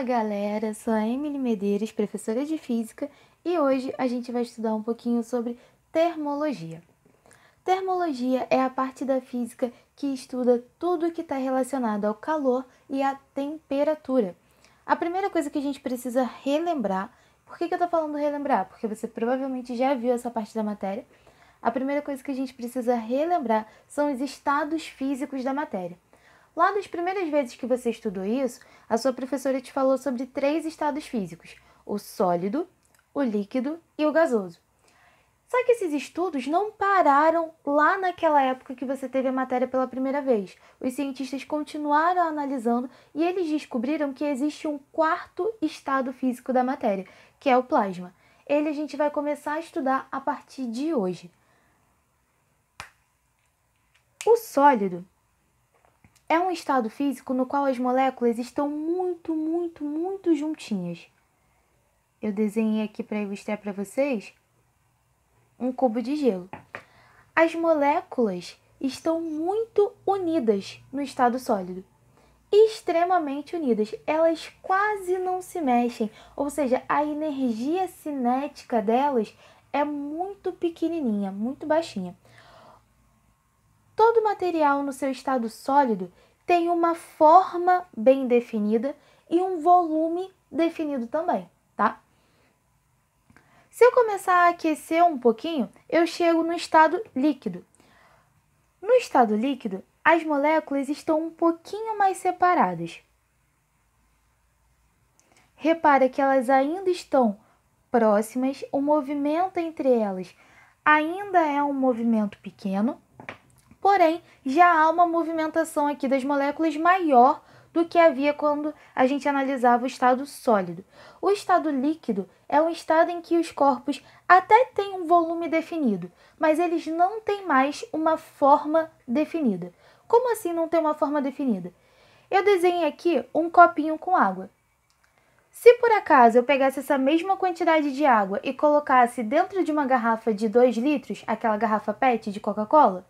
Fala galera, sou a Emily Medeiros, professora de Física, e hoje a gente vai estudar um pouquinho sobre termologia. Termologia é a parte da física que estuda tudo que está relacionado ao calor e à temperatura. A primeira coisa que a gente precisa relembrar, por que eu estou falando relembrar? Porque você provavelmente já viu essa parte da matéria. A primeira coisa que a gente precisa relembrar são os estados físicos da matéria. Lá das primeiras vezes que você estudou isso, a sua professora te falou sobre 3 estados físicos: o sólido, o líquido e o gasoso. Só que esses estudos não pararam lá naquela época que você teve a matéria pela primeira vez. Os cientistas continuaram analisando e eles descobriram que existe um 4º estado físico da matéria, que é o plasma. Ele a gente vai começar a estudar a partir de hoje. O sólido é um estado físico no qual as moléculas estão muito juntinhas. Eu desenhei aqui para ilustrar para vocês um cubo de gelo. As moléculas estão muito unidas no estado sólido, extremamente unidas. Elas quase não se mexem, ou seja, a energia cinética delas é muito pequenininha, muito baixinha. Todo material no seu estado sólido tem uma forma bem definida e um volume definido também, tá? Se eu começar a aquecer um pouquinho, eu chego no estado líquido. No estado líquido, as moléculas estão um pouquinho mais separadas. Repara que elas ainda estão próximas, o movimento entre elas ainda é um movimento pequeno, porém, já há uma movimentação aqui das moléculas maior do que havia quando a gente analisava o estado sólido. O estado líquido é um estado em que os corpos até têm um volume definido, mas eles não têm mais uma forma definida. Como assim não tem uma forma definida? Eu desenhei aqui um copinho com água. Se por acaso eu pegasse essa mesma quantidade de água e colocasse dentro de uma garrafa de 2 litros, aquela garrafa PET de Coca-Cola,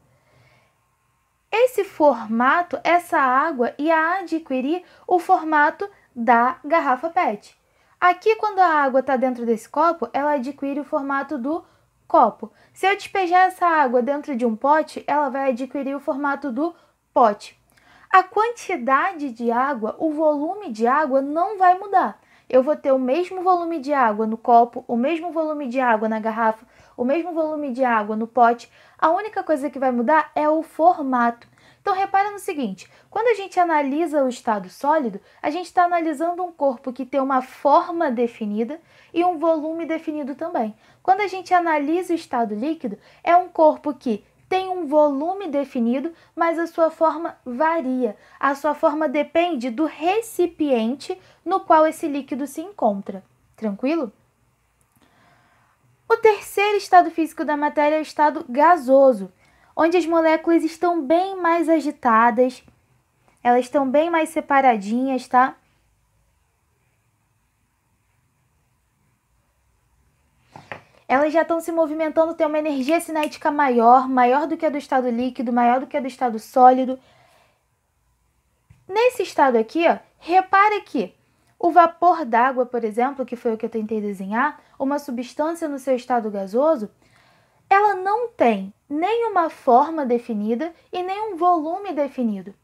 esse formato, essa água ia adquirir o formato da garrafa PET. Aqui, quando a água está dentro desse copo, ela adquire o formato do copo. Se eu despejar essa água dentro de um pote, ela vai adquirir o formato do pote. A quantidade de água, o volume de água não vai mudar. Eu vou ter o mesmo volume de água no copo, o mesmo volume de água na garrafa, o mesmo volume de água no pote. A única coisa que vai mudar é o formato. Então, repara no seguinte, quando a gente analisa o estado sólido, a gente está analisando um corpo que tem uma forma definida e um volume definido também. Quando a gente analisa o estado líquido, é um corpo que tem um volume definido, mas a sua forma varia. A sua forma depende do recipiente no qual esse líquido se encontra. Tranquilo? O terceiro estado físico da matéria é o estado gasoso, onde as moléculas estão bem mais agitadas, elas estão bem mais separadinhas, tá? Elas já estão se movimentando, tem uma energia cinética maior do que a do estado líquido, maior do que a do estado sólido. Nesse estado aqui, ó, repara que o vapor d'água, por exemplo, que foi o que eu tentei desenhar, uma substância no seu estado gasoso, ela não tem nem uma forma definida e nem um volume definido.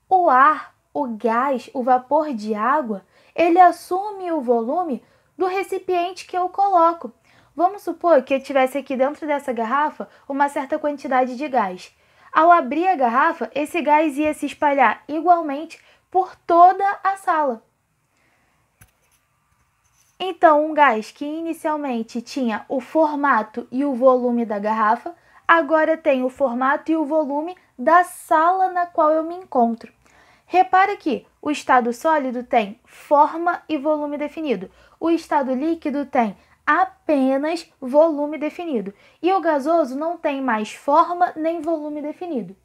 O ar, o gás, o vapor de água, ele assume o volume do recipiente que eu coloco. Vamos supor que eu tivesse aqui dentro dessa garrafa uma certa quantidade de gás. Ao abrir a garrafa, esse gás ia se espalhar igualmente por toda a sala. Então, um gás que inicialmente tinha o formato e o volume da garrafa, agora tem o formato e o volume da sala na qual eu me encontro. Repara que o estado sólido tem forma e volume definido. O estado líquido tem apenas volume definido. E o gasoso não tem mais forma nem volume definido.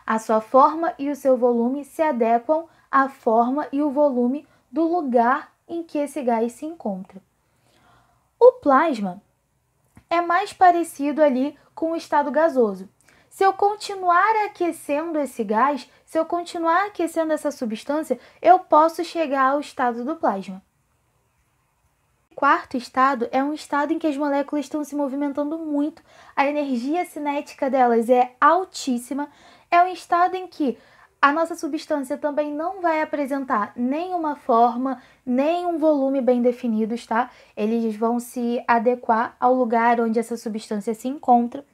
A sua forma e o seu volume se adequam à forma e o volume do lugar em que esse gás se encontra. O plasma é mais parecido ali com o estado gasoso. Se eu continuar aquecendo esse gás, se eu continuar aquecendo essa substância, eu posso chegar ao estado do plasma. O quarto estado é um estado em que as moléculas estão se movimentando muito, a energia cinética delas é altíssima, é um estado em que a nossa substância também não vai apresentar nenhuma forma, nem um volume bem definidos, tá? Eles vão se adequar ao lugar onde essa substância se encontra.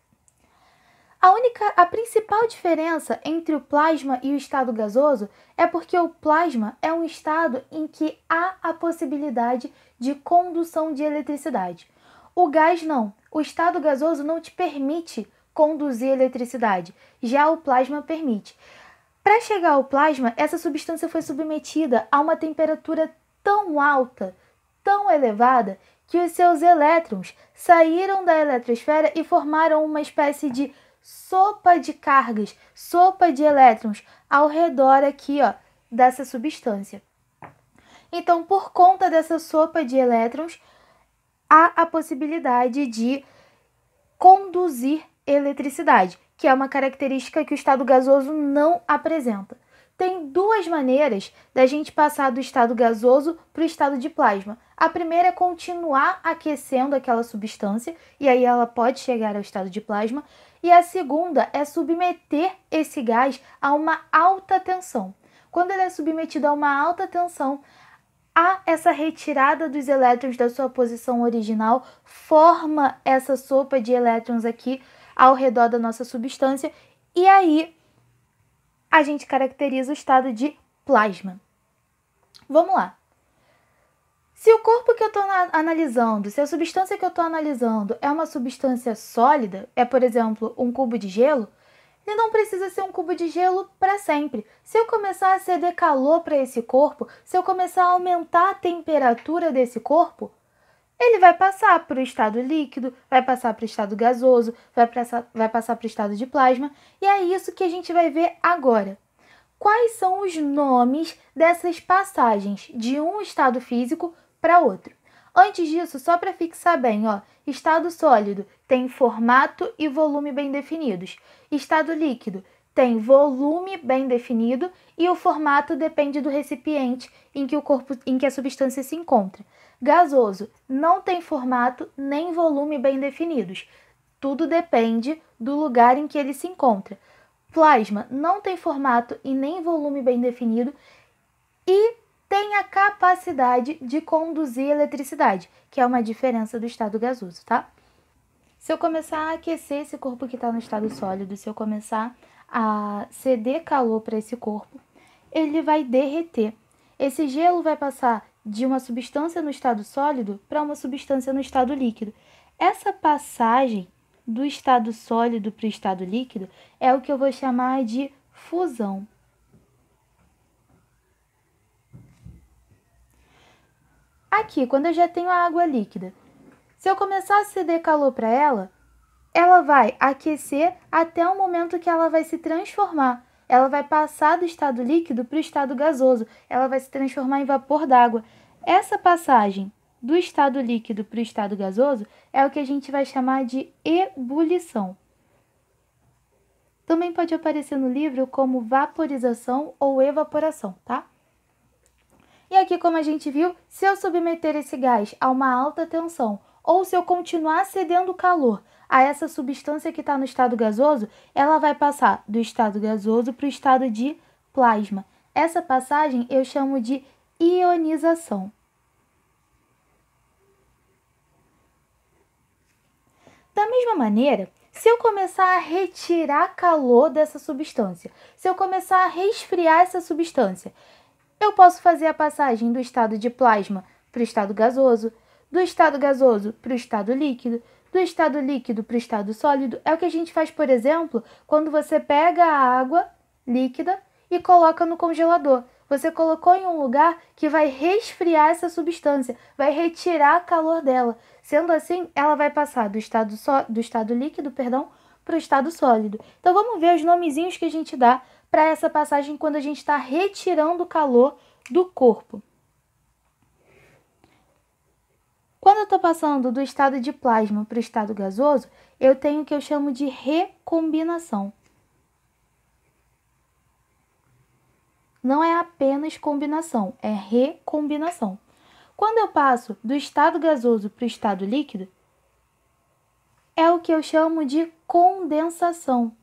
A principal diferença entre o plasma e o estado gasoso é porque o plasma é um estado em que há a possibilidade de condução de eletricidade. O gás não. O estado gasoso não te permite conduzir eletricidade, já o plasma permite. Para chegar ao plasma, essa substância foi submetida a uma temperatura tão alta, tão elevada, que os seus elétrons saíram da eletrosfera e formaram uma espécie de sopa de cargas, sopa de elétrons ao redor aqui, ó, dessa substância. Então, por conta dessa sopa de elétrons, há a possibilidade de conduzir eletricidade, que é uma característica que o estado gasoso não apresenta. Tem duas maneiras da gente passar do estado gasoso para o estado de plasma. A primeira é continuar aquecendo aquela substância, e aí ela pode chegar ao estado de plasma. E a segunda é submeter esse gás a uma alta tensão. Quando ele é submetido a uma alta tensão, há essa retirada dos elétrons da sua posição original, forma essa sopa de elétrons aqui ao redor da nossa substância, e aí a gente caracteriza o estado de plasma. Vamos lá. Se o corpo que eu estou analisando, se a substância que eu estou analisando é uma substância sólida, é, por exemplo, um cubo de gelo, ele não precisa ser um cubo de gelo para sempre. Se eu começar a ceder calor para esse corpo, se eu começar a aumentar a temperatura desse corpo, ele vai passar para o estado líquido, vai passar para o estado gasoso, vai passar para o estado de plasma, e é isso que a gente vai ver agora. Quais são os nomes dessas passagens de um estado físico para outro? Antes disso, só para fixar bem, ó, estado sólido tem formato e volume bem definidos. Estado líquido tem volume bem definido e o formato depende do recipiente em que a substância se encontra. Gasoso não tem formato nem volume bem definidos. Tudo depende do lugar em que ele se encontra. Plasma não tem formato e nem volume bem definido e tem a capacidade de conduzir eletricidade, que é uma diferença do estado gasoso, tá? Se eu começar a aquecer esse corpo que está no estado sólido, se eu começar a ceder calor para esse corpo, ele vai derreter. Esse gelo vai passar de uma substância no estado sólido para uma substância no estado líquido. Essa passagem do estado sólido para o estado líquido é o que eu vou chamar de fusão. Aqui, quando eu já tenho a água líquida, se eu começar a ceder calor para ela, ela vai aquecer até o momento que ela vai se transformar. Ela vai passar do estado líquido para o estado gasoso. Ela vai se transformar em vapor d'água. Essa passagem do estado líquido para o estado gasoso é o que a gente vai chamar de ebulição. Também pode aparecer no livro como vaporização ou evaporação, tá? E aqui, como a gente viu, se eu submeter esse gás a uma alta tensão ou se eu continuar cedendo calor a essa substância que está no estado gasoso, ela vai passar do estado gasoso para o estado de plasma. Essa passagem eu chamo de ionização. Da mesma maneira, se eu começar a retirar calor dessa substância, se eu começar a resfriar essa substância, eu posso fazer a passagem do estado de plasma para o estado gasoso, do estado gasoso para o estado líquido, do estado líquido para o estado sólido. É o que a gente faz, por exemplo, quando você pega a água líquida e coloca no congelador. Você colocou em um lugar que vai resfriar essa substância, vai retirar o calor dela. Sendo assim, ela vai passar do estado líquido, para o estado sólido. Então, vamos ver os nomezinhos que a gente dá para essa passagem quando a gente está retirando o calor do corpo. Quando eu eu estou passando do estado de plasma para o estado gasoso, eu tenho o que eu chamo de recombinação. Não é apenas combinação, é recombinação. Quando eu passo do estado gasoso para o estado líquido, é o que eu chamo de condensação.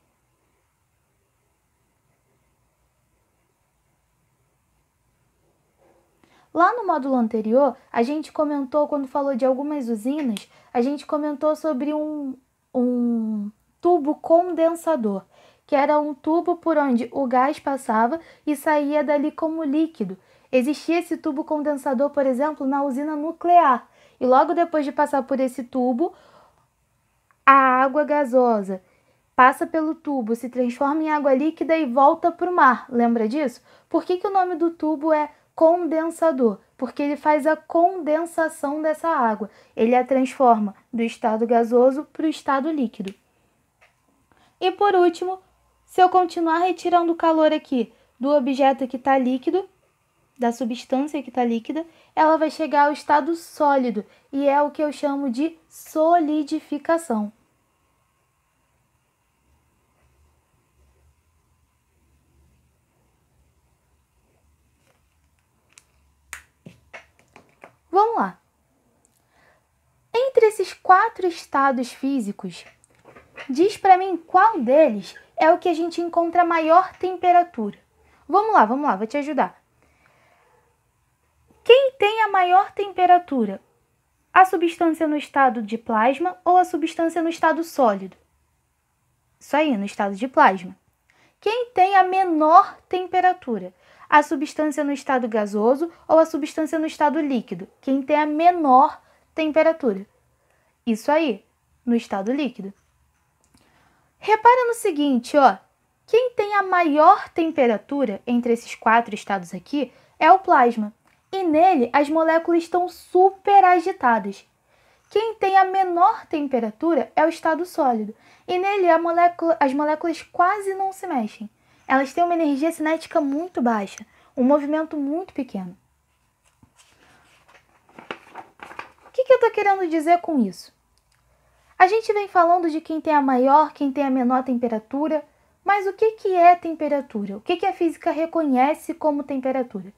Lá no módulo anterior, a gente comentou, quando falou de algumas usinas, a gente comentou sobre um tubo condensador, que era um tubo por onde o gás passava e saía dali como líquido. Existia esse tubo condensador, por exemplo, na usina nuclear. E logo depois de passar por esse tubo, a água gasosa passa pelo tubo, se transforma em água líquida e volta para o mar. Lembra disso? Por que o nome do tubo é condensador? Porque ele faz a condensação dessa água. Ele a transforma do estado gasoso para o estado líquido. E por último, se eu continuar retirando o calor aqui do objeto que está líquido, da substância que está líquida, ela vai chegar ao estado sólido, e é o que eu chamo de solidificação. Vamos lá. Entre esses 4 estados físicos, diz para mim qual deles é o que a gente encontra maior temperatura. Vamos lá, vou te ajudar. Quem tem a maior temperatura? A substância no estado de plasma ou a substância no estado sólido? Isso aí, no estado de plasma. Quem tem a menor temperatura? A substância no estado gasoso ou a substância no estado líquido? Quem tem a menor temperatura? Isso aí, no estado líquido. Repara no seguinte, ó. Quem tem a maior temperatura entre esses 4 estados aqui é o plasma. E nele as moléculas estão super agitadas. Quem tem a menor temperatura é o estado sólido. E nele as moléculas quase não se mexem. Elas têm uma energia cinética muito baixa, um movimento muito pequeno. O que eu estou querendo dizer com isso? A gente vem falando de quem tem a maior, quem tem a menor temperatura, mas o que é temperatura? O que a física reconhece como temperatura?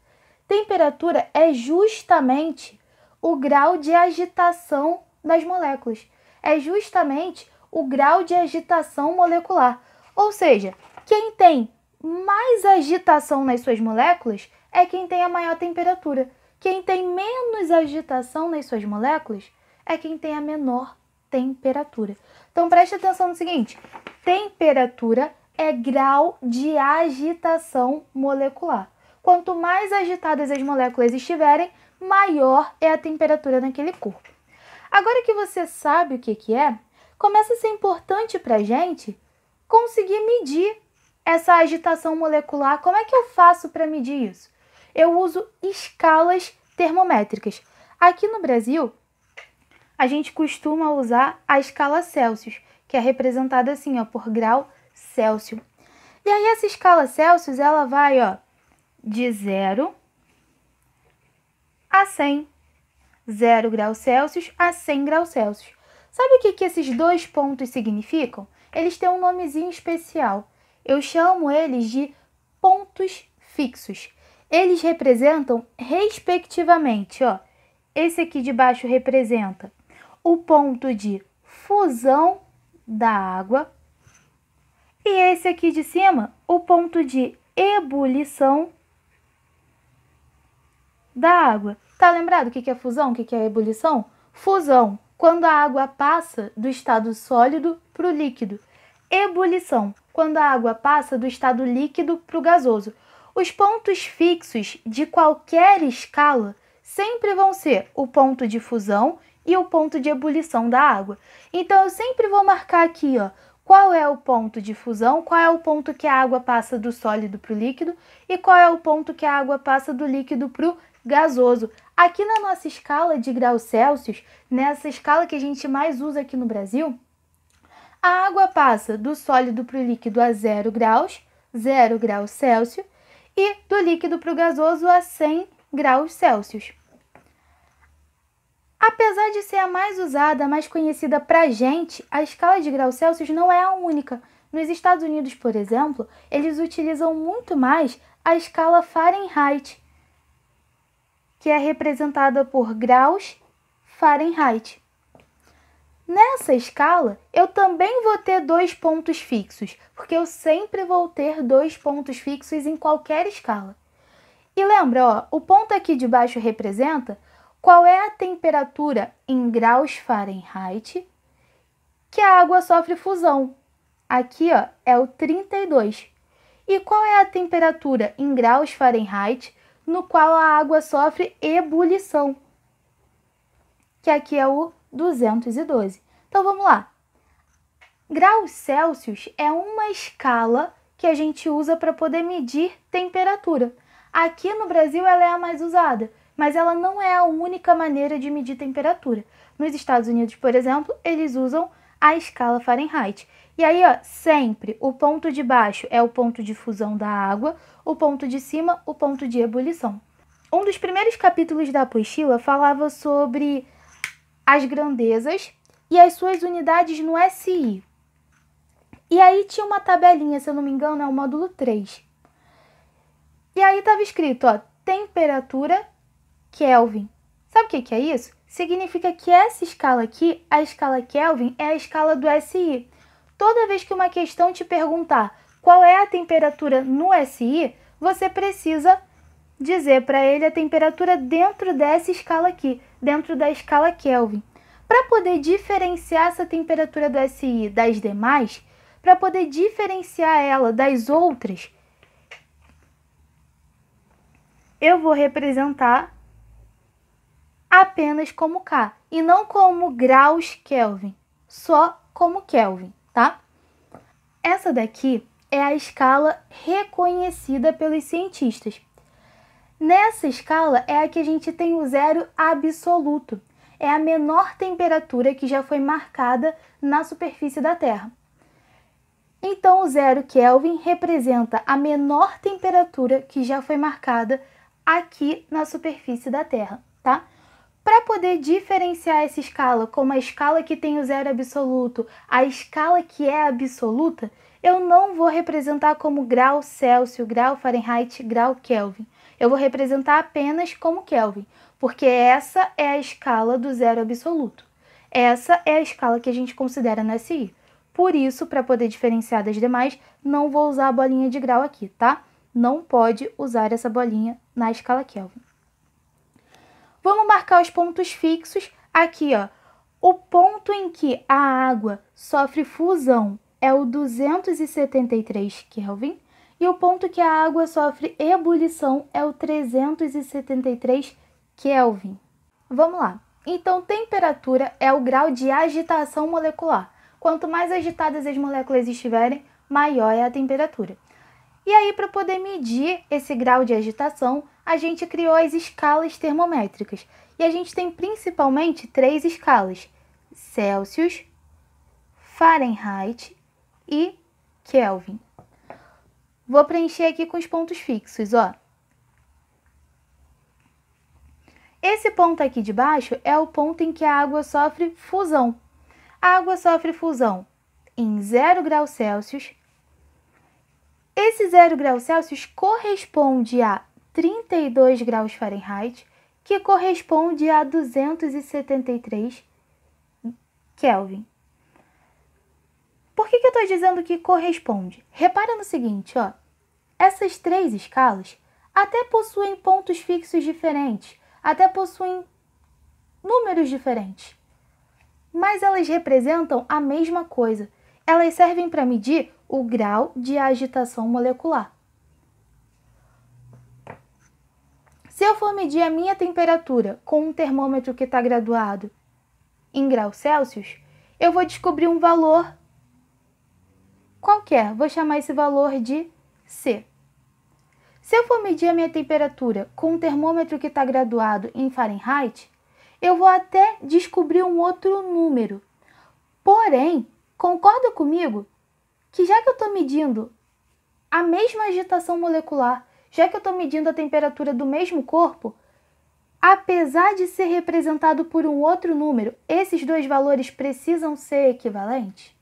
Temperatura é justamente o grau de agitação das moléculas. É justamente o grau de agitação molecular. Ou seja, quem tem mais agitação nas suas moléculas é quem tem a maior temperatura. Quem tem menos agitação nas suas moléculas é quem tem a menor temperatura. Então preste atenção no seguinte: temperatura é grau de agitação molecular. Quanto mais agitadas as moléculas estiverem, maior é a temperatura naquele corpo. Agora que você sabe o que é, começa a ser importante para a gente conseguir medir essa agitação molecular. Como é que eu faço para medir isso? Eu uso escalas termométricas. Aqui no Brasil, a gente costuma usar a escala Celsius, que é representada assim, ó, por grau Celsius. E aí essa escala Celsius, ela vai, ó, de 0 a 100. 0 graus Celsius a 100 graus Celsius. Sabe o que esses 2 pontos significam? Eles têm um nomezinho especial. Eu chamo eles de pontos fixos. Eles representam, respectivamente, ó, esse aqui de baixo representa o ponto de fusão da água e esse aqui de cima, o ponto de ebulição da água. Tá lembrado o que é fusão? O que é ebulição? Fusão, quando a água passa do estado sólido para o líquido. Ebulição, quando a água passa do estado líquido para o gasoso. Os pontos fixos de qualquer escala sempre vão ser o ponto de fusão e o ponto de ebulição da água. Então, eu sempre vou marcar aqui, ó, qual é o ponto de fusão, qual é o ponto que a água passa do sólido para o líquido e qual é o ponto que a água passa do líquido para o gasoso. Aqui na nossa escala de graus Celsius, nessa escala que a gente mais usa aqui no Brasil, a água passa do sólido para o líquido a 0 graus Celsius, e do líquido para o gasoso a 100 graus Celsius. Apesar de ser a mais usada, a mais conhecida pra gente, a escala de graus Celsius não é a única. Nos Estados Unidos, por exemplo, eles utilizam muito mais a escala Fahrenheit, que é representada por graus Fahrenheit. Nessa escala, eu também vou ter 2 pontos fixos, porque eu sempre vou ter 2 pontos fixos em qualquer escala. E lembra, ó, o ponto aqui de baixo representa qual é a temperatura em graus Fahrenheit que a água sofre fusão. Aqui, ó, é o 32. E qual é a temperatura em graus Fahrenheit no qual a água sofre ebulição? Que aqui é o 212. Então, vamos lá. Graus Celsius é uma escala que a gente usa para poder medir temperatura. Aqui no Brasil ela é a mais usada, mas ela não é a única maneira de medir temperatura. Nos Estados Unidos, por exemplo, eles usam a escala Fahrenheit. E aí, ó, sempre o ponto de baixo é o ponto de fusão da água, o ponto de cima, o ponto de ebulição. Um dos primeiros capítulos da apostila falava sobre as grandezas e as suas unidades no SI. E aí tinha uma tabelinha, se eu não me engano, é o módulo 3. E aí estava escrito, ó, temperatura Kelvin. Sabe o que é isso? Significa que essa escala aqui, a escala Kelvin, é a escala do SI. Toda vez que uma questão te perguntar qual é a temperatura no SI, você precisa dizer para ele a temperatura dentro dessa escala aqui, dentro da escala Kelvin. Para poder diferenciar essa temperatura do SI das demais, para poder diferenciar ela das outras, eu vou representar apenas como K e não como graus Kelvin, só como Kelvin, tá? Essa daqui é a escala reconhecida pelos cientistas. Nessa escala é a que a gente tem o zero absoluto. É a menor temperatura que já foi marcada na superfície da Terra. Então, o 0 Kelvin representa a menor temperatura que já foi marcada aqui na superfície da Terra, tá? Para poder diferenciar essa escala como a escala que tem o zero absoluto, a escala que é absoluta, eu não vou representar como grau Celsius, grau Fahrenheit, grau Kelvin. Eu vou representar apenas como Kelvin, porque essa é a escala do zero absoluto. Essa é a escala que a gente considera no SI. Por isso, para poder diferenciar das demais, não vou usar a bolinha de grau aqui, tá? Não pode usar essa bolinha na escala Kelvin. Vamos marcar os pontos fixos aqui, ó. O ponto em que a água sofre fusão é o 273 Kelvin e o ponto que a água sofre ebulição é o 373 Kelvin. Vamos lá. Então, temperatura é o grau de agitação molecular. Quanto mais agitadas as moléculas estiverem, maior é a temperatura. E aí, para poder medir esse grau de agitação, a gente criou as escalas termométricas. E a gente tem principalmente 3 escalas: Celsius, Fahrenheit e Kelvin. Vou preencher aqui com os pontos fixos, ó. Esse ponto aqui de baixo é o ponto em que a água sofre fusão. A água sofre fusão em 0 graus Celsius. Esse 0 graus Celsius corresponde a 32 graus Fahrenheit, que corresponde a 273 Kelvin. Por que eu estou dizendo que corresponde? Repara no seguinte, ó. Essas 3 escalas até possuem pontos fixos diferentes, até possuem números diferentes, mas elas representam a mesma coisa. Elas servem para medir o grau de agitação molecular. Se eu for medir a minha temperatura com um termômetro que está graduado em graus Celsius, eu vou descobrir um valor qualquer. Vou chamar esse valor de C. Se eu for medir a minha temperatura com um termômetro que está graduado em Fahrenheit, eu vou até descobrir um outro número. Porém, concorda comigo que já que eu estou medindo a mesma agitação molecular, já que eu estou medindo a temperatura do mesmo corpo, apesar de ser representado por um outro número, esses dois valores precisam ser equivalentes?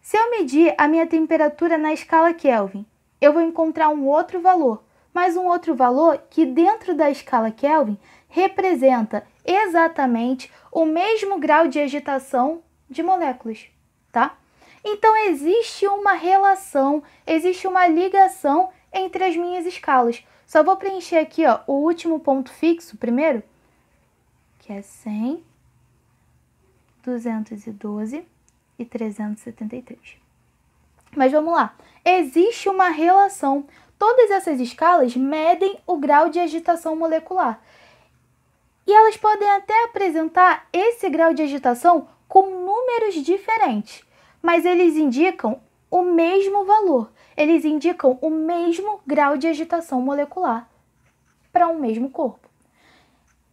Se eu medir a minha temperatura na escala Kelvin, eu vou encontrar um outro valor, mas um outro valor que dentro da escala Kelvin representa exatamente o mesmo grau de agitação de moléculas, tá? Então existe uma relação, existe uma ligação entre as minhas escalas. Só vou preencher aqui, ó, o último ponto fixo primeiro, que é 100, 212 e 373. Mas vamos lá. Existe uma relação. Todas essas escalas medem o grau de agitação molecular. E elas podem até apresentar esse grau de agitação com números diferentes, mas eles indicam o mesmo valor. Eles indicam o mesmo grau de agitação molecular para um mesmo corpo.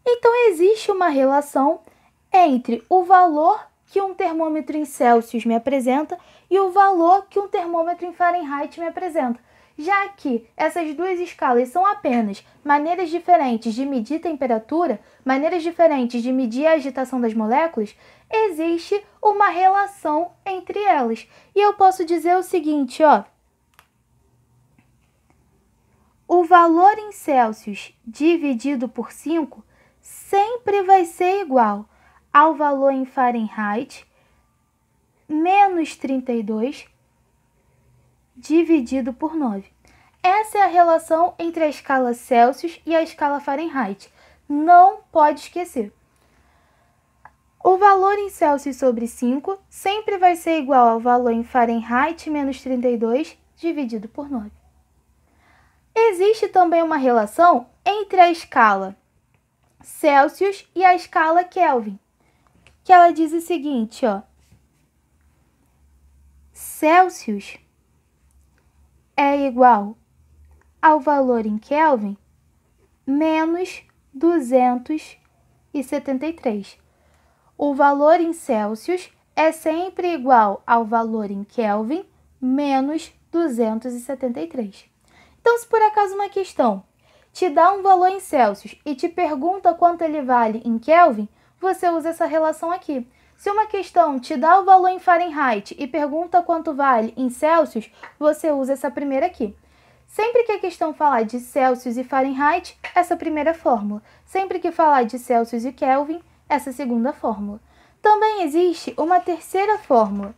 Então, existe uma relação entre o valor que um termômetro em Celsius me apresenta e o valor que um termômetro em Fahrenheit me apresenta. Já que essas duas escalas são apenas maneiras diferentes de medir temperatura, maneiras diferentes de medir a agitação das moléculas, existe uma relação entre elas. E eu posso dizer o seguinte, ó. O valor em Celsius dividido por 5 sempre vai ser igual ao valor em Fahrenheit menos 32 dividido por 9. Essa é a relação entre a escala Celsius e a escala Fahrenheit. Não pode esquecer. O valor em Celsius sobre 5 sempre vai ser igual ao valor em Fahrenheit menos 32 dividido por 9. Existe também uma relação entre a escala Celsius e a escala Kelvin, que ela diz o seguinte, ó. Celsius é igual ao valor em Kelvin menos 273. O valor em Celsius é sempre igual ao valor em Kelvin menos 273. Então, se por acaso uma questão te dá um valor em Celsius e te pergunta quanto ele vale em Kelvin, você usa essa relação aqui. Se uma questão te dá o valor em Fahrenheit e pergunta quanto vale em Celsius, você usa essa primeira aqui. Sempre que a questão falar de Celsius e Fahrenheit, essa primeira fórmula. Sempre que falar de Celsius e Kelvin, essa segunda fórmula. Também existe uma terceira fórmula,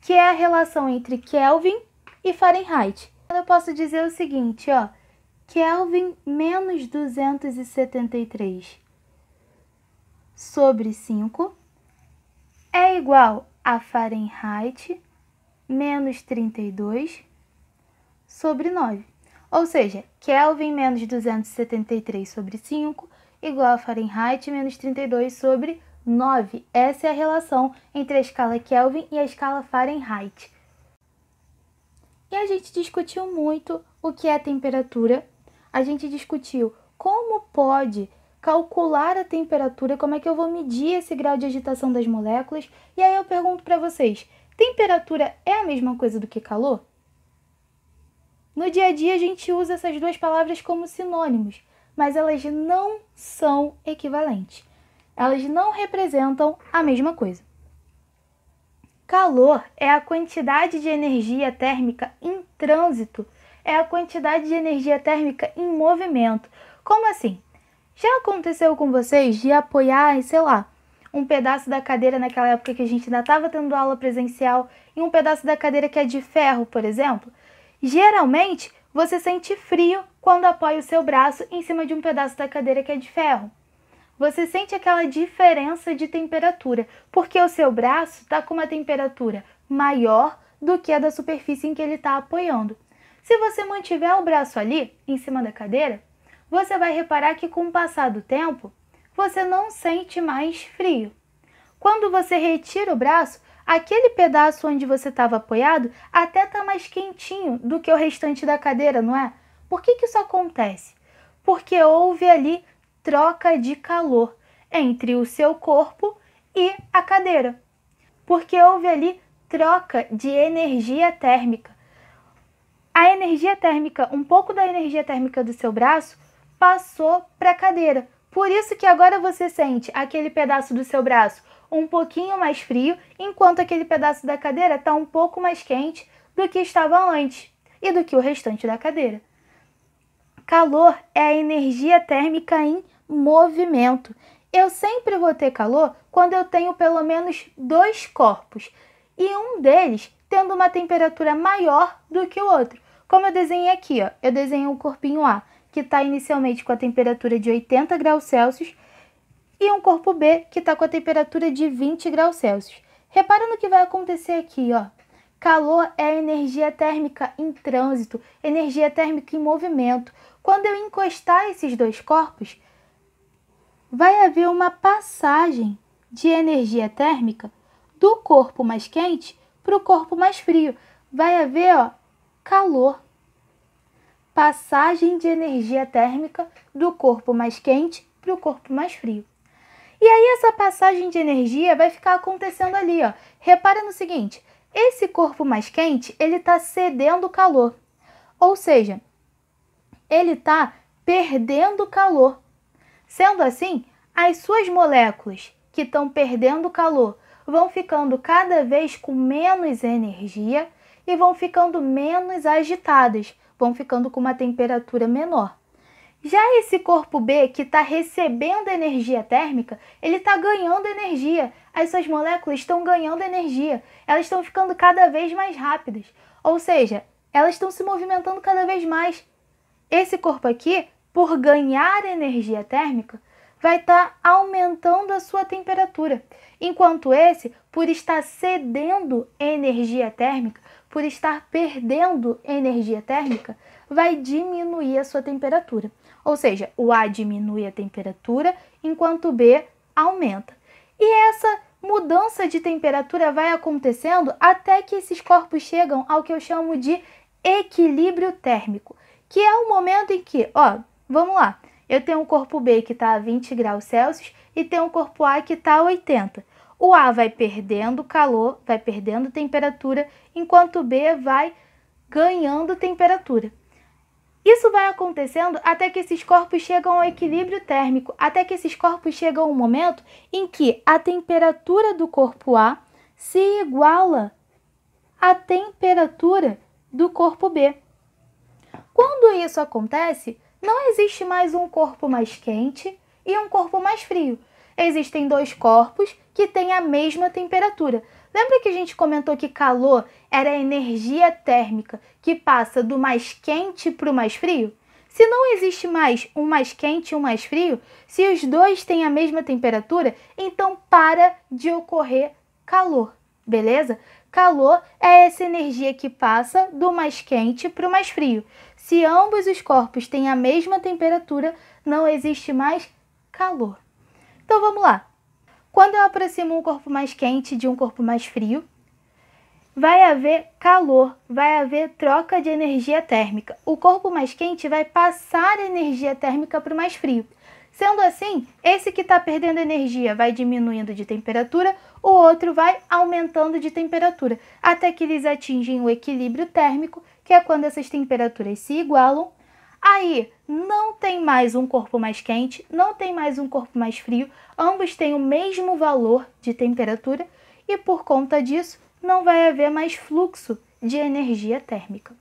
que é a relação entre Kelvin e Fahrenheit. Eu posso dizer o seguinte, ó. Kelvin menos 273 sobre 5 é igual a Fahrenheit menos 32 sobre 9. Ou seja, Kelvin menos 273 sobre 5 igual a Fahrenheit menos 32 sobre 9. Essa é a relação entre a escala Kelvin e a escala Fahrenheit. E a gente discutiu muito o que é temperatura. A gente discutiu como pode calcular a temperatura, como é que eu vou medir esse grau de agitação das moléculas. E aí eu pergunto para vocês, temperatura é a mesma coisa do que calor? No dia a dia a gente usa essas duas palavras como sinônimos, mas elas não são equivalentes. Elas não representam a mesma coisa. Calor é a quantidade de energia térmica em trânsito, é a quantidade de energia térmica em movimento. Como assim? Já aconteceu com vocês de apoiar, sei lá, um pedaço da cadeira naquela época que a gente ainda estava tendo aula presencial e um pedaço da cadeira que é de ferro, por exemplo? Geralmente, você sente frio quando apoia o seu braço em cima de um pedaço da cadeira que é de ferro. Você sente aquela diferença de temperatura, porque o seu braço está com uma temperatura maior do que a da superfície em que ele está apoiando. Se você mantiver o braço ali, em cima da cadeira, você vai reparar que com o passar do tempo, você não sente mais frio. Quando você retira o braço, aquele pedaço onde você estava apoiado até está mais quentinho do que o restante da cadeira, não é? Por que isso acontece? Porque houve ali troca de calor entre o seu corpo e a cadeira. Porque houve ali troca de energia térmica. A energia térmica, um pouco da energia térmica do seu braço passou para a cadeira. Por isso que agora você sente aquele pedaço do seu braço um pouquinho mais frio, enquanto aquele pedaço da cadeira está um pouco mais quente do que estava antes e do que o restante da cadeira. Calor é a energia térmica em movimento. Eu sempre vou ter calor quando eu tenho pelo menos dois corpos e um deles tendo uma temperatura maior do que o outro. Como eu desenhei aqui, ó, eu desenhei o corpinho A, que está inicialmente com a temperatura de 80 graus Celsius, e um corpo B, que está com a temperatura de 20 graus Celsius. Repara no que vai acontecer aqui, ó. Calor é energia térmica em trânsito, energia térmica em movimento. Quando eu encostar esses dois corpos, vai haver uma passagem de energia térmica do corpo mais quente para o corpo mais frio. Vai haver, ó, calor. Passagem de energia térmica do corpo mais quente para o corpo mais frio. E aí essa passagem de energia vai ficar acontecendo ali, ó. Repara no seguinte, esse corpo mais quente, ele está cedendo calor. Ou seja, ele está perdendo calor. Sendo assim, as suas moléculas que estão perdendo calor vão ficando cada vez com menos energia e vão ficando menos agitadas, vão ficando com uma temperatura menor. Já esse corpo B, que está recebendo energia térmica, ele está ganhando energia. As suas moléculas estão ganhando energia. Elas estão ficando cada vez mais rápidas. Ou seja, elas estão se movimentando cada vez mais. Esse corpo aqui, por ganhar energia térmica, vai estar aumentando a sua temperatura. Enquanto esse, por estar cedendo energia térmica, por estar perdendo energia térmica, vai diminuir a sua temperatura. Ou seja, o A diminui a temperatura, enquanto o B aumenta. E essa mudança de temperatura vai acontecendo até que esses corpos chegam ao que eu chamo de equilíbrio térmico, que é o momento em que, ó, vamos lá, eu tenho um corpo B que está a 20 graus Celsius e tenho um corpo A que está a 80. O A vai perdendo calor, vai perdendo temperatura, enquanto o B vai ganhando temperatura. Isso vai acontecendo até que esses corpos chegam ao equilíbrio térmico, até que esses corpos chegam ao momento em que a temperatura do corpo A se iguala à temperatura do corpo B. Quando isso acontece, não existe mais um corpo mais quente e um corpo mais frio. Existem dois corpos que têm a mesma temperatura. Lembra que a gente comentou que calor era a energia térmica que passa do mais quente para o mais frio? Se não existe mais um mais quente e um mais frio, se os dois têm a mesma temperatura, então para de ocorrer calor, beleza? Calor é essa energia que passa do mais quente para o mais frio. Se ambos os corpos têm a mesma temperatura, não existe mais calor. Então vamos lá. Quando eu aproximo um corpo mais quente de um corpo mais frio, vai haver calor, vai haver troca de energia térmica. O corpo mais quente vai passar energia térmica para o mais frio. Sendo assim, esse que está perdendo energia vai diminuindo de temperatura, o outro vai aumentando de temperatura, até que eles atingem o equilíbrio térmico, que é quando essas temperaturas se igualam. Aí não tem mais um corpo mais quente, não tem mais um corpo mais frio, ambos têm o mesmo valor de temperatura e por conta disso não vai haver mais fluxo de energia térmica.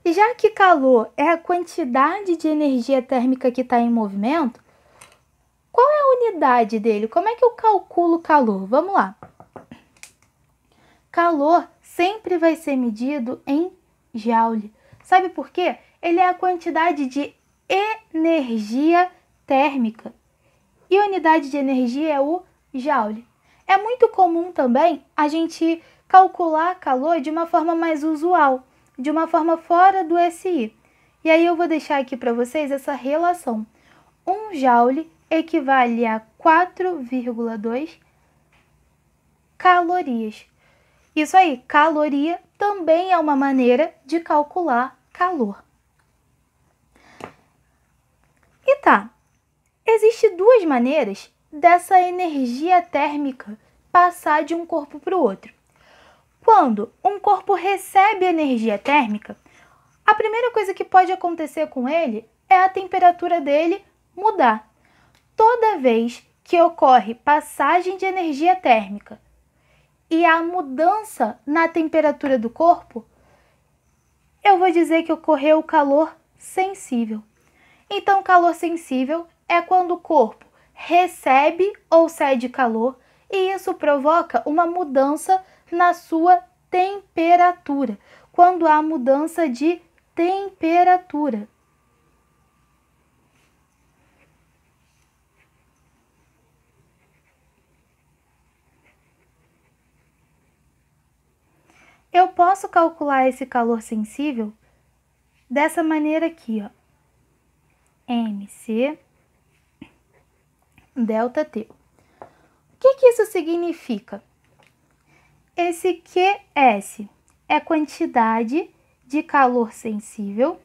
E já que calor é a quantidade de energia térmica que está em movimento, qual é a unidade dele? Como é que eu calculo calor? Vamos lá. Calor sempre vai ser medido em joule. Sabe por quê? Ele é a quantidade de energia térmica. E a unidade de energia é o joule. É muito comum também a gente calcular calor de uma forma mais usual, de uma forma fora do SI. E aí eu vou deixar aqui para vocês essa relação. 1 joule equivale a 4,2 calorias. Isso aí, caloria também é uma maneira de calcular calor. E tá, existem duas maneiras dessa energia térmica passar de um corpo para o outro. Quando um corpo recebe energia térmica, a primeira coisa que pode acontecer com ele é a temperatura dele mudar. Toda vez que ocorre passagem de energia térmica e a mudança na temperatura do corpo, eu vou dizer que ocorreu o calor sensível. Então, calor sensível é quando o corpo recebe ou cede calor e isso provoca uma mudança na sua temperatura. Quando há mudança de temperatura. Eu posso calcular esse calor sensível dessa maneira aqui, ó. MC ΔT. O que isso significa? Esse QS é quantidade de calor sensível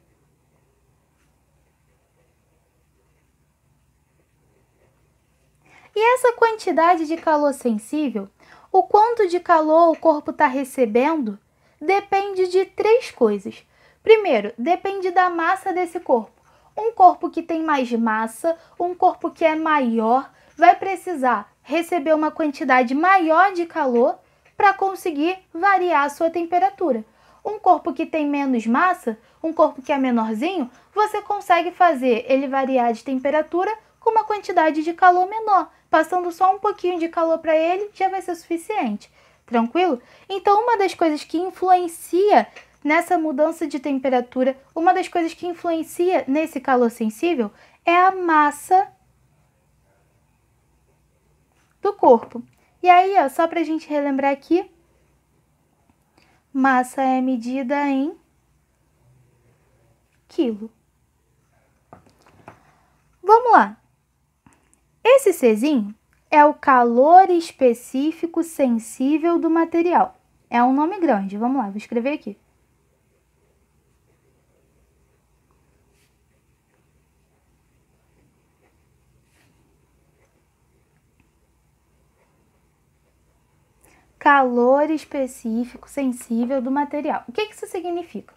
e essa quantidade de calor sensível, o quanto de calor o corpo está recebendo, depende de 3 coisas. Primeiro, depende da massa desse corpo. Um corpo que tem mais massa, um corpo que é maior, vai precisar receber uma quantidade maior de calor para conseguir variar a sua temperatura. Um corpo que tem menos massa, um corpo que é menorzinho, você consegue fazer ele variar de temperatura com uma quantidade de calor menor. Passando só um pouquinho de calor para ele, já vai ser suficiente. Tranquilo? Então, uma das coisas que influencia nessa mudança de temperatura, uma das coisas que influencia nesse calor sensível é a massa do corpo. E aí, ó, só para a gente relembrar aqui, massa é medida em quilo. Vamos lá. Esse Czinho é o calor específico sensível do material. É um nome grande. Vamos lá, vou escrever aqui. Calor específico sensível do material. O que isso significa?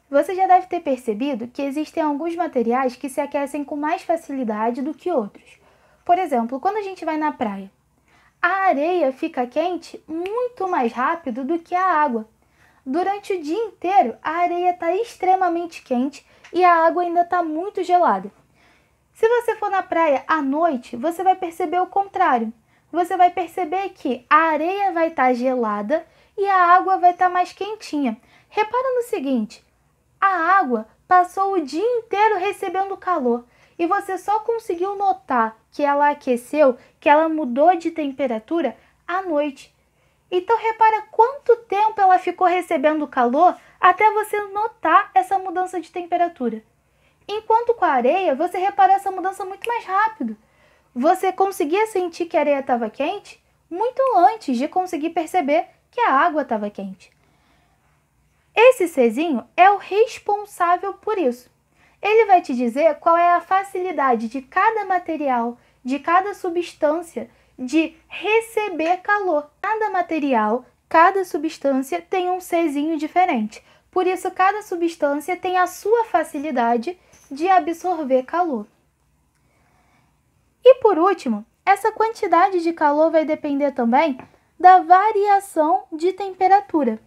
Você já deve ter percebido que existem alguns materiais que se aquecem com mais facilidade do que outros. Por exemplo, quando a gente vai na praia, a areia fica quente muito mais rápido do que a água. Durante o dia inteiro, a areia está extremamente quente e a água ainda está muito gelada. Se você for na praia à noite, você vai perceber o contrário. Você vai perceber que a areia vai estar gelada e a água vai estar mais quentinha. Repara no seguinte, a água passou o dia inteiro recebendo calor e você só conseguiu notar que ela aqueceu, que ela mudou de temperatura à noite. Então repara quanto tempo ela ficou recebendo calor até você notar essa mudança de temperatura. Enquanto com a areia, você reparou essa mudança muito mais rápido. Você conseguia sentir que a areia estava quente muito antes de conseguir perceber que a água estava quente. Esse Czinho é o responsável por isso. Ele vai te dizer qual é a facilidade de cada material, de cada substância, de receber calor. Cada material, cada substância tem um Czinho diferente. Por isso, cada substância tem a sua facilidade de absorver calor. E por último, essa quantidade de calor vai depender também da variação de temperatura.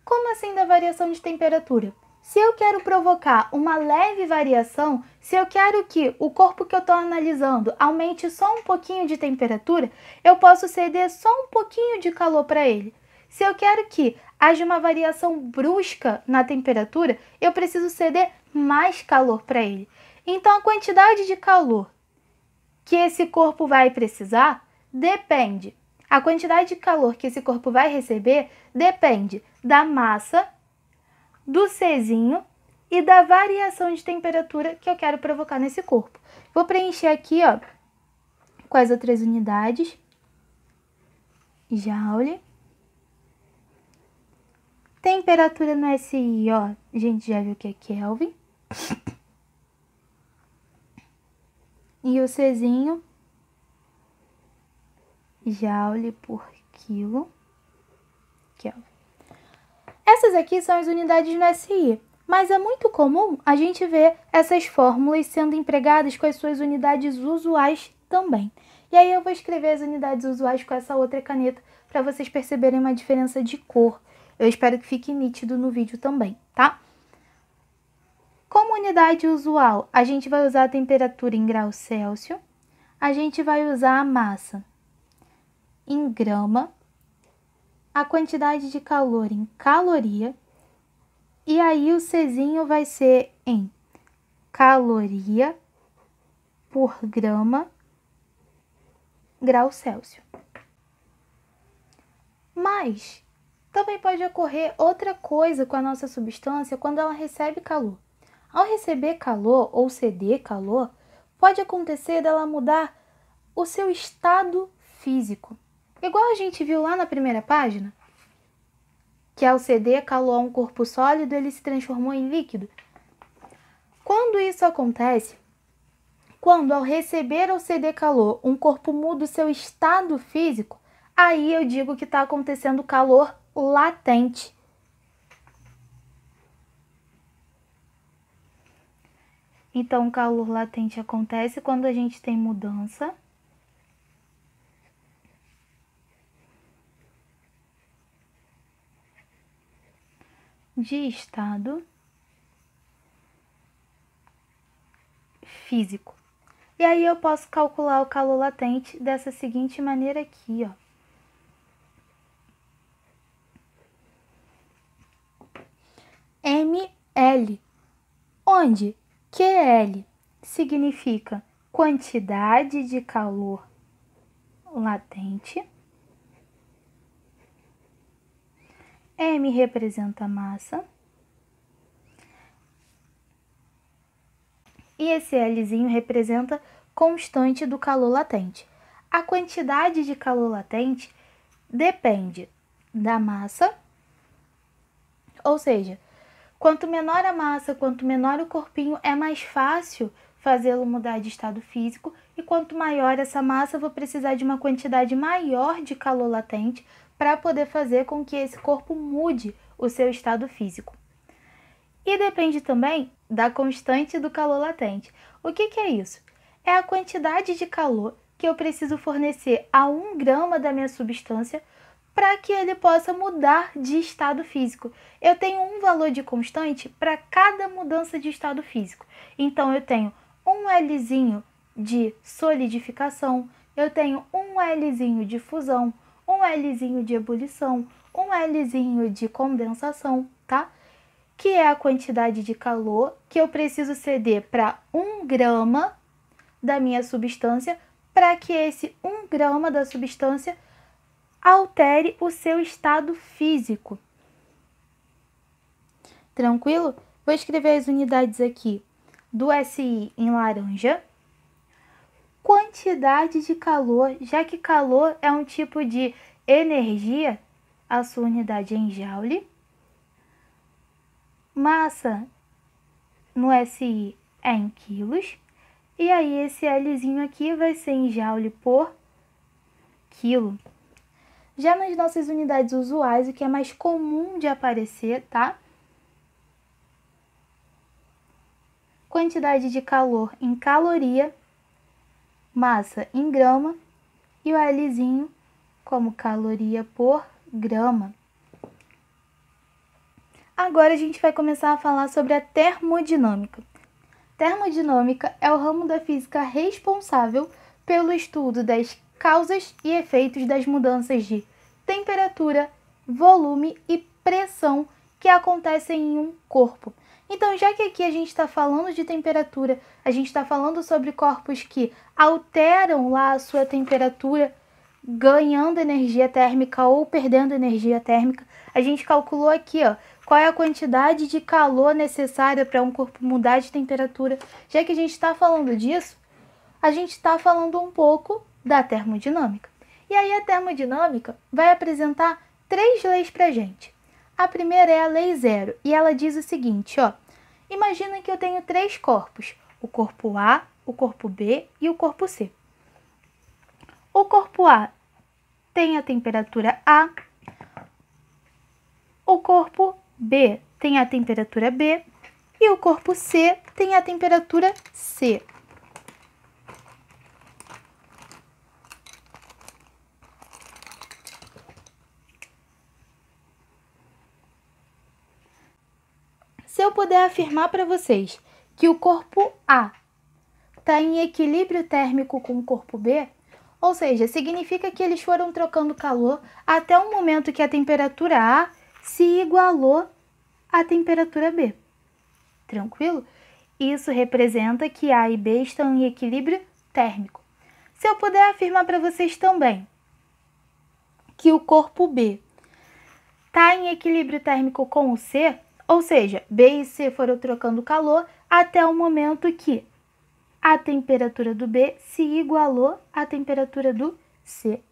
Como assim da variação de temperatura? Se eu quero provocar uma leve variação, se eu quero que o corpo que eu estou analisando aumente só um pouquinho de temperatura, eu posso ceder só um pouquinho de calor para ele. Se eu quero que haja uma variação brusca na temperatura, eu preciso ceder mais calor para ele. Então, a quantidade de calor que esse corpo vai precisar depende. A quantidade de calor que esse corpo vai receber depende da massa, do Czinho e da variação de temperatura que eu quero provocar nesse corpo. Vou preencher aqui, ó, com as outras unidades. Joule. Temperatura no SI, ó, a gente já viu que é Kelvin. E o Czinho, joule por quilo, Kelvin. Essas aqui são as unidades no SI, mas é muito comum a gente ver essas fórmulas sendo empregadas com as suas unidades usuais também. E aí eu vou escrever as unidades usuais com essa outra caneta para vocês perceberem uma diferença de cor. Eu espero que fique nítido no vídeo também, tá? Como unidade usual, a gente vai usar a temperatura em graus Celsius, a gente vai usar a massa em grama, a quantidade de calor em caloria, e aí o Czinho vai ser em caloria por grama, grau Celsius. Mas também pode ocorrer outra coisa com a nossa substância quando ela recebe calor. Ao receber calor ou ceder calor, pode acontecer dela mudar o seu estado físico. Igual a gente viu lá na primeira página, que ao ceder calor a um corpo sólido, ele se transformou em líquido. Quando isso acontece, quando ao receber ou ceder calor, um corpo muda o seu estado físico, aí eu digo que está acontecendo calor latente. Então, o calor latente acontece quando a gente tem mudança de estado físico. E aí eu posso calcular o calor latente dessa seguinte maneira aqui, ó. mL, onde QL significa quantidade de calor latente, M representa massa, e esse Lzinho representa constante do calor latente. A quantidade de calor latente depende da massa, ou seja, quanto menor a massa, quanto menor o corpinho, é mais fácil fazê-lo mudar de estado físico, e quanto maior essa massa, eu vou precisar de uma quantidade maior de calor latente para poder fazer com que esse corpo mude o seu estado físico. E depende também da constante do calor latente. O que é isso? É a quantidade de calor que eu preciso fornecer a 1 grama da minha substância para que ele possa mudar de estado físico. Eu tenho um valor de constante para cada mudança de estado físico. Então, eu tenho um Lzinho de solidificação, eu tenho um Lzinho de fusão, um Lzinho de ebulição, um Lzinho de condensação, tá? Que é a quantidade de calor que eu preciso ceder para 1 grama da minha substância para que esse 1 grama da substância altere o seu estado físico. Tranquilo? Vou escrever as unidades aqui do SI em laranja. Quantidade de calor, já que calor é um tipo de energia, a sua unidade é em joule. Massa no SI é em quilos. E aí esse Lzinho aqui vai ser em joule por quilo. Já nas nossas unidades usuais, o que é mais comum de aparecer, tá? Quantidade de calor em caloria, massa em grama e o Lzinho como caloria por grama. Agora a gente vai começar a falar sobre a termodinâmica. Termodinâmica é o ramo da física responsável pelo estudo das causas e efeitos das mudanças de temperatura, volume e pressão que acontecem em um corpo. Então, já que aqui a gente está falando de temperatura, a gente está falando sobre corpos que alteram lá a sua temperatura, ganhando energia térmica ou perdendo energia térmica, a gente calculou aqui, ó, qual é a quantidade de calor necessária para um corpo mudar de temperatura. Já que a gente está falando disso, a gente está falando um pouco da termodinâmica. E aí a termodinâmica vai apresentar 3 leis para a gente. A primeira é a lei zero, e ela diz o seguinte, ó. Imagina que eu tenho 3 corpos, o corpo A, o corpo B e o corpo C. O corpo A tem a temperatura A, o corpo B tem a temperatura B e o corpo C tem a temperatura C. Se eu puder afirmar para vocês que o corpo A está em equilíbrio térmico com o corpo B, ou seja, significa que eles foram trocando calor até o momento que a temperatura A se igualou à temperatura B. Tranquilo? Isso representa que A e B estão em equilíbrio térmico. Se eu puder afirmar para vocês também que o corpo B está em equilíbrio térmico com o C, ou seja, B e C foram trocando calor até o momento que a temperatura do B se igualou à temperatura do C.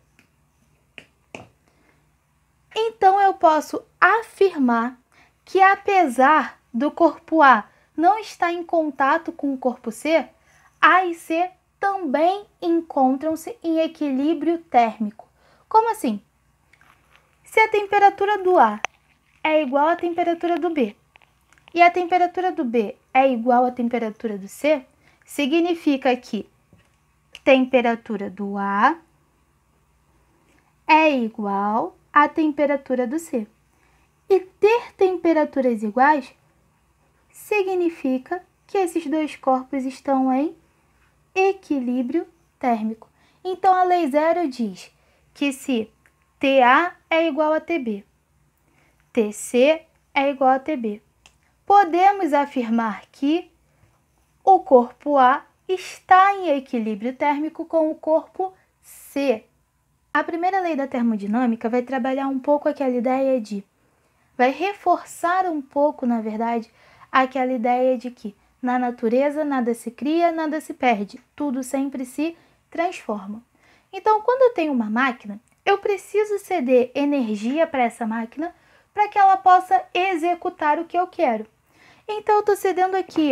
Então, eu posso afirmar que, apesar do corpo A não estar em contato com o corpo C, A e C também encontram-se em equilíbrio térmico. Como assim? Se a temperatura do A é igual à temperatura do B e a temperatura do B é igual à temperatura do C, significa que temperatura do A é igual à temperatura do C. E ter temperaturas iguais significa que esses dois corpos estão em equilíbrio térmico. Então, a lei zero diz que se TA é igual a TB, TC é igual a TB, podemos afirmar que o corpo A está em equilíbrio térmico com o corpo C. A primeira lei da termodinâmica vai trabalhar um pouco aquela ideia de... vai reforçar um pouco, na verdade, aquela ideia de que na natureza nada se cria, nada se perde, tudo sempre se transforma. Então, quando eu tenho uma máquina, eu preciso ceder energia para essa máquina para que ela possa executar o que eu quero. Então, eu estou cedendo aqui,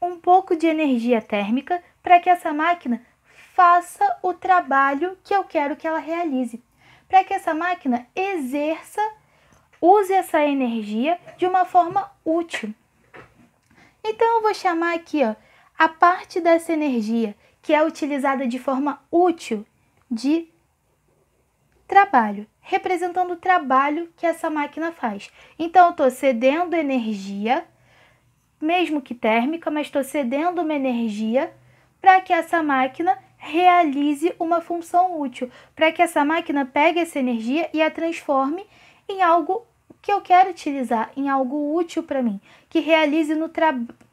um pouco de energia térmica para que essa máquina faça o trabalho que eu quero que ela realize, para que essa máquina use essa energia de uma forma útil. Então, eu vou chamar aqui a parte dessa energia que é utilizada de forma útil de trabalho, representando o trabalho que essa máquina faz. Então, eu estou cedendo energia, mesmo que térmica, mas estou cedendo uma energia para que essa máquina realize uma função útil, para que essa máquina pegue essa energia e a transforme em algo que eu quero utilizar, em algo útil para mim,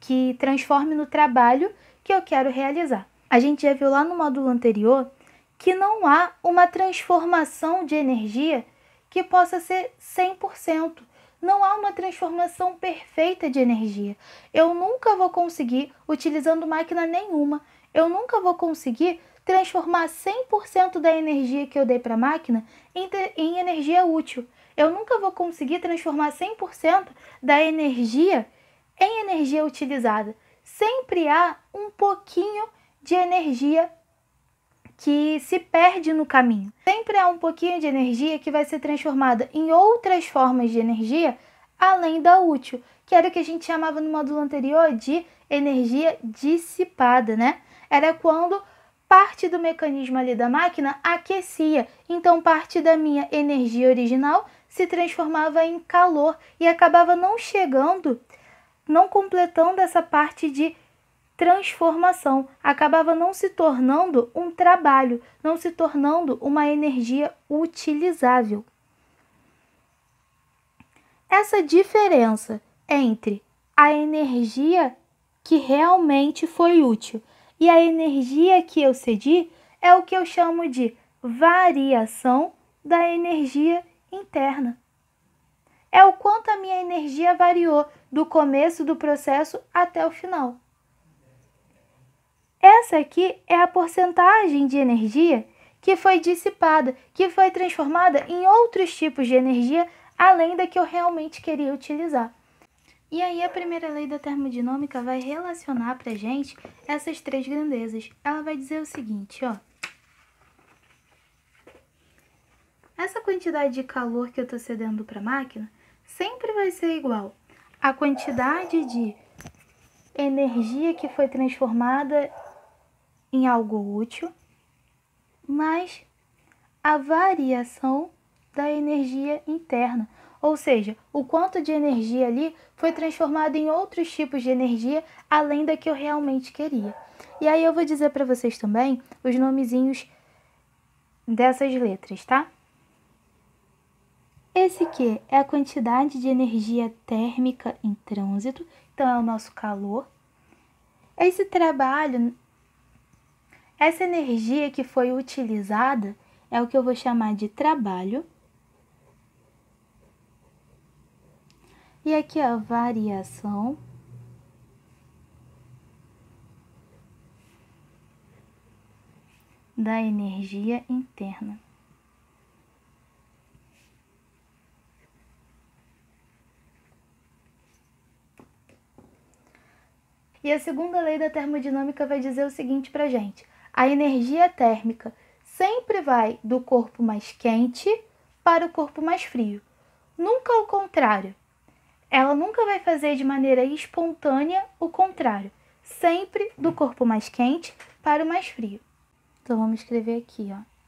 que transforme no trabalho que eu quero realizar. A gente já viu lá no módulo anterior que não há uma transformação de energia que possa ser 100%. Não há uma transformação perfeita de energia. Eu nunca vou conseguir, utilizando máquina nenhuma, eu nunca vou conseguir transformar 100% da energia que eu dei para a máquina em energia útil. Eu nunca vou conseguir transformar 100% da energia em energia utilizada. Sempre há um pouquinho de energia que se perde no caminho. Sempre há um pouquinho de energia que vai ser transformada em outras formas de energia além da útil, que era o que a gente chamava no módulo anterior de energia dissipada, né? Era quando parte do mecanismo ali da máquina aquecia, então parte da minha energia original se transformava em calor e acabava não completando essa parte de transformação, acabava não se tornando um trabalho, não se tornando uma energia utilizável. Essa diferença entre a energia que realmente foi útil e a energia que eu cedi é o que eu chamo de variação da energia interna. É o quanto a minha energia variou do começo do processo até o final. Essa aqui é a porcentagem de energia que foi dissipada, que foi transformada em outros tipos de energia além da que eu realmente queria utilizar. E aí a primeira lei da termodinâmica vai relacionar para a gente essas três grandezas. Ela vai dizer o seguinte, ó. Essa quantidade de calor que eu estou cedendo para a máquina sempre vai ser igual à quantidade de energia que foi transformada em algo útil, mais a variação da energia interna. Ou seja, o quanto de energia ali foi transformado em outros tipos de energia além da que eu realmente queria. E aí eu vou dizer para vocês também os nomezinhos dessas letras, tá? Esse aqui é a quantidade de energia térmica em trânsito, então é o nosso calor. Esse trabalho, essa energia que foi utilizada é o que eu vou chamar de trabalho. E aqui a variação. Da energia interna. E a segunda lei da termodinâmica vai dizer o seguinte pra gente: a energia térmica sempre vai do corpo mais quente para o corpo mais frio. Nunca o contrário. Ela nunca vai fazer de maneira espontânea o contrário. Sempre do corpo mais quente para o mais frio. Então vamos escrever aqui, ó.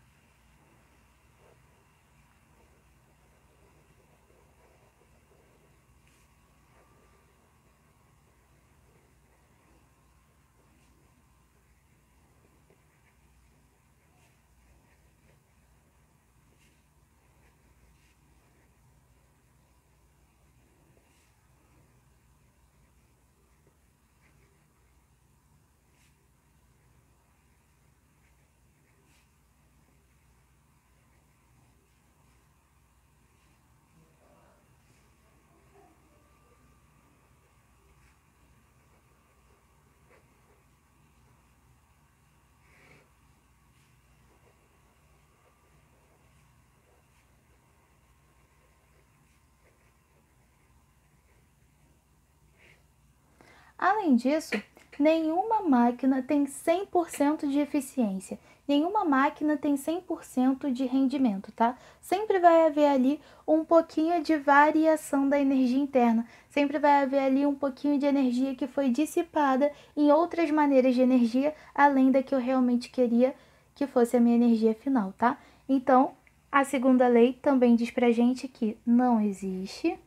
Além disso, nenhuma máquina tem 100% de eficiência, nenhuma máquina tem 100% de rendimento, tá? Sempre vai haver ali um pouquinho de variação da energia interna, sempre vai haver ali um pouquinho de energia que foi dissipada em outras maneiras de energia, além da que eu realmente queria que fosse a minha energia final, tá? Então, a segunda lei também diz pra gente que não existe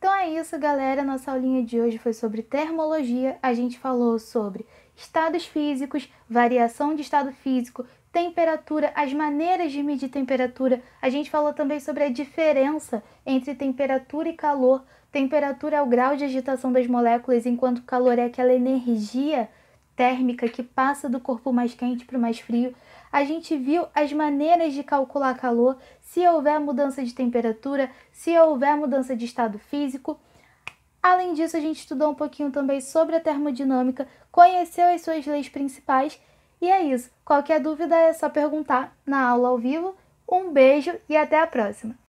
Então é isso, galera. Nossa aulinha de hoje foi sobre termologia. A gente falou sobre estados físicos, variação de estado físico, temperatura, as maneiras de medir temperatura. A gente falou também sobre a diferença entre temperatura e calor. Temperatura é o grau de agitação das moléculas, enquanto calor é aquela energia térmica que passa do corpo mais quente para o mais frio. A gente viu as maneiras de calcular calor, se houver mudança de temperatura, se houver mudança de estado físico. Além disso, a gente estudou um pouquinho também sobre a termodinâmica, conheceu as suas leis principais, e é isso. Qualquer dúvida é só perguntar na aula ao vivo. Um beijo e até a próxima!